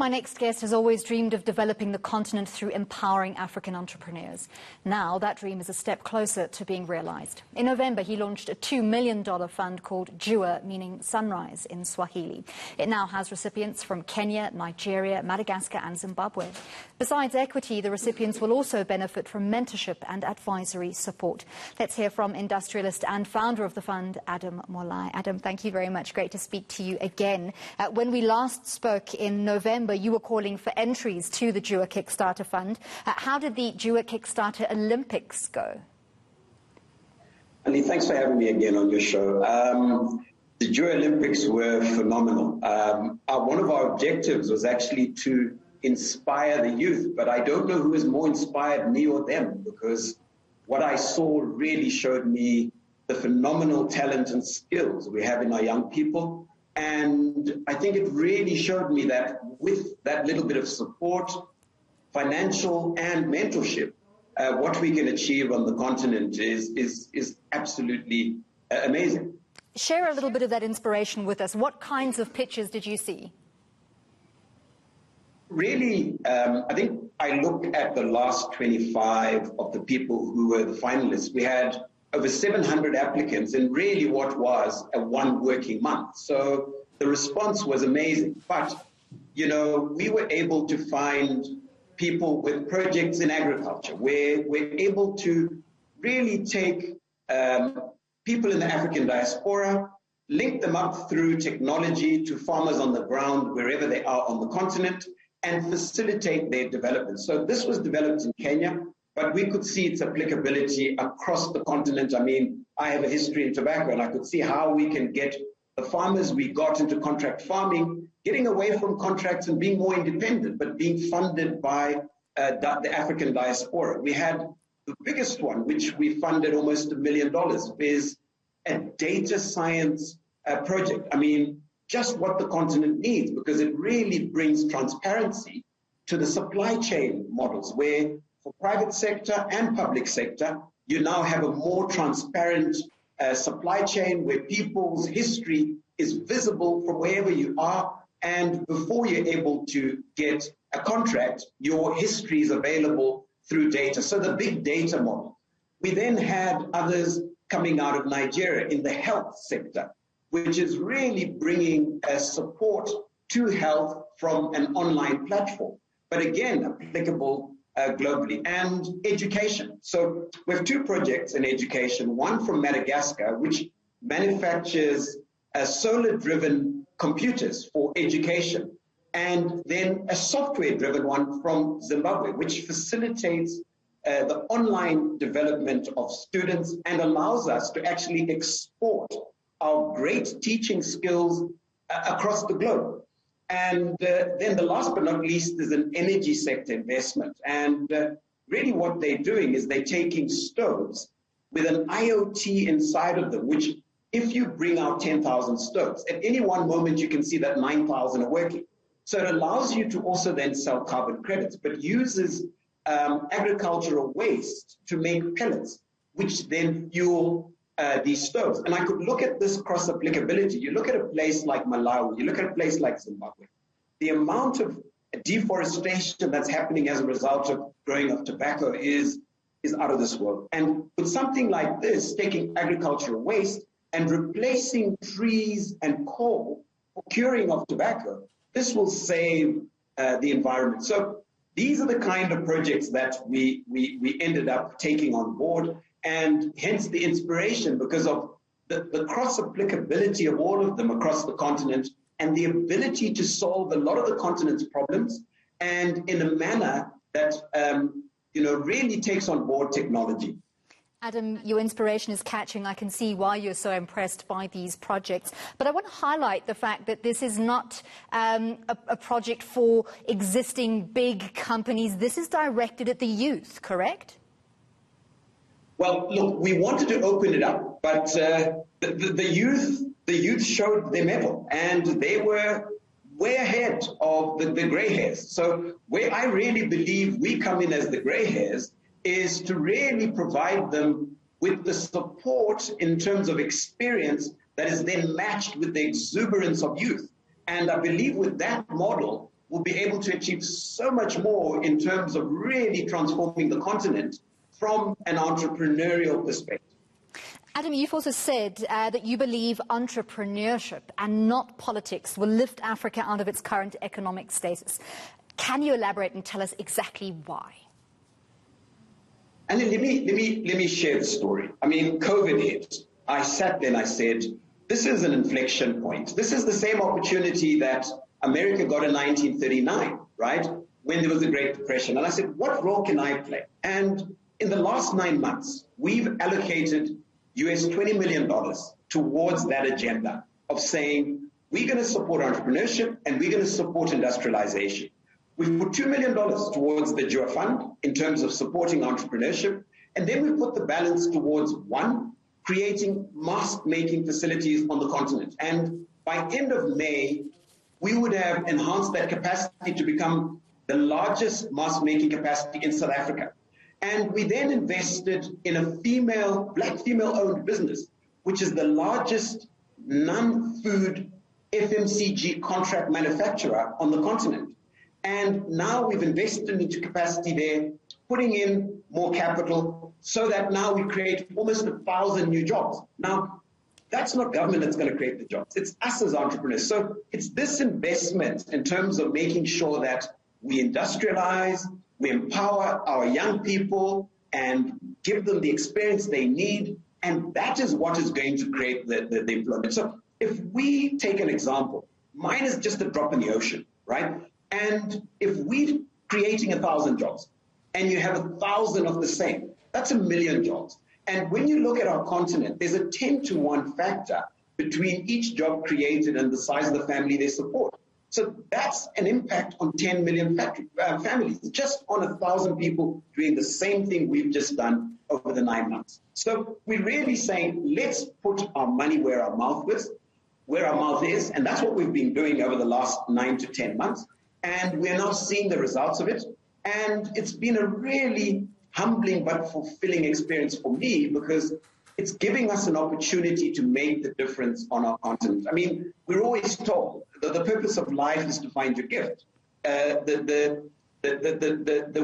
My next guest has always dreamed of developing the continent through empowering African entrepreneurs. Now that dream is a step closer to being realized. In November, he launched a $2 million fund called Jua, meaning sunrise in Swahili. It now has recipients from Kenya, Nigeria, Madagascar and Zimbabwe. Besides equity, the recipients will also benefit from mentorship and advisory support. Let's hear from industrialist and founder of the fund, Adam Molai. Adam, thank you very much. Great to speak to you again. When we last spoke in November, you were calling for entries to the Jua Kickstarter Fund. How did the Jua Kickstarter Olympics go? Andy, thanks for having me again on your show. The Jua Olympics were phenomenal. One of our objectives was actually to inspire the youth, but I don't know who has more inspired, me or them, because what I saw really showed me the phenomenal talent and skills we have in our young people. And I think it really showed me that with that little bit of support, financial and mentorship, what we can achieve on the continent is absolutely amazing. Share a little bit of that inspiration with us. What kinds of pitches did you see? Really, I think I look at the last 25 of the people who were the finalists. We had over 700 applicants in really what was a one working month. So the response was amazing. But, you know, we were able to find people with projects in agriculture where we're able to really take people in the African diaspora, link them up through technology to farmers on the ground wherever they are on the continent, and facilitate their development. So this was developed in Kenya, but we could see its applicability across the continent. I mean, I have a history in tobacco, and I could see how we can get the farmers we got into contract farming, getting away from contracts and being more independent, but being funded by the African diaspora. We had the biggest one, which we funded almost $1 million, is a data science project. I mean, just what the continent needs, because it really brings transparency to the supply chain models, where for private sector and public sector, you now have a more transparent supply chain where people's history is visible from wherever you are. And before you're able to get a contract, your history is available through data. So the big data model. We then had others coming out of Nigeria in the health sector, which is really bringing support to health from an online platform, but again, applicable globally. And education. So we have two projects in education, one from Madagascar, which manufactures solar-driven computers for education, and then a software-driven one from Zimbabwe, which facilitates the online development of students and allows us to actually export our great teaching skills across the globe. And then the last but not least is an energy sector investment. And really what they're doing is they're taking stoves with an IoT inside of them, which if you bring out 10,000 stoves, at any one moment you can see that 9,000 are working. So it allows you to also then sell carbon credits, but uses agricultural waste to make pellets, which then fuel these stoves. And I could look at this cross-applicability. You look at a place like Malawi, you look at a place like Zimbabwe, the amount of deforestation that's happening as a result of growing of tobacco is out of this world. And with something like this, taking agricultural waste and replacing trees and coal for curing of tobacco, this will save the environment. So these are the kind of projects that we ended up taking on board, and hence the inspiration because of the cross-applicability of all of them across the continent and the ability to solve a lot of the continent's problems and in a manner that really takes on board technology. Adam, your inspiration is catching. I can see why you're so impressed by these projects. But I want to highlight the fact that this is not a project for existing big companies. This is directed at the youth, correct? Well, look, we wanted to open it up, but the youth showed their mettle, and they were way ahead of the gray hairs. So where I really believe we come in as the gray hairs is to really provide them with the support in terms of experience that is then matched with the exuberance of youth. And I believe with that model, will be able to achieve so much more in terms of really transforming the continent from an entrepreneurial perspective. Adam, you've also said that you believe entrepreneurship and not politics will lift Africa out of its current economic status. Can you elaborate and tell us exactly why? And let me share the story. I mean, COVID hit. I sat there and I said, this is an inflection point. This is the same opportunity that America got in 1939, right? When there was the Great Depression. And I said, what role can I play? And in the last 9 months, we've allocated US $20 million towards that agenda of saying, we're going to support entrepreneurship and we're going to support industrialization. We've put $2 million towards the JUA Fund in terms of supporting entrepreneurship. And then we put the balance towards, one, creating mask-making facilities on the continent. And by end of May, we would have enhanced that capacity to become the largest mask-making capacity in South Africa. And we then invested in a black female-owned business, which is the largest non-food FMCG contract manufacturer on the continent. And now we've invested into capacity there, putting in more capital so that now we create almost 1,000 new jobs. Now, that's not government that's going to create the jobs. It's us as entrepreneurs. So it's this investment in terms of making sure that we industrialize, we empower our young people and give them the experience they need. And that is what is going to create the employment. So if we take an example, mine is just a drop in the ocean, right? And if we're creating 1,000 jobs and you have 1,000 of the same, that's 1 million jobs. And when you look at our continent, there's a 10-to-1 factor between each job created and the size of the family they support. So that's an impact on 10 million families, just on 1,000 people doing the same thing we've just done over the 9 months. So we're really saying, let's put our money where our mouth is, and that's what we've been doing over the last 9 to 10 months. And we're now seeing the results of it. And it's been a really humbling but fulfilling experience for me because it's giving us an opportunity to make the difference on our continent. I mean, we're always told that the purpose of life is to find your gift. The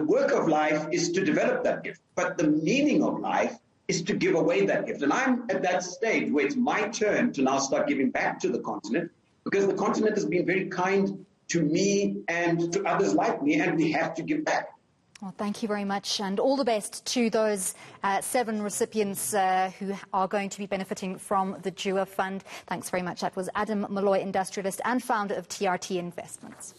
work of life is to develop that gift. But the meaning of life is to give away that gift. And I'm at that stage where it's my turn to now start giving back to the continent because the continent has been very kind to me and to others like me, and we have to give back. Well, thank you very much, and all the best to those 7 recipients who are going to be benefiting from the JUA Fund. Thanks very much. That was Adam Molai, industrialist and founder of TRT Investments.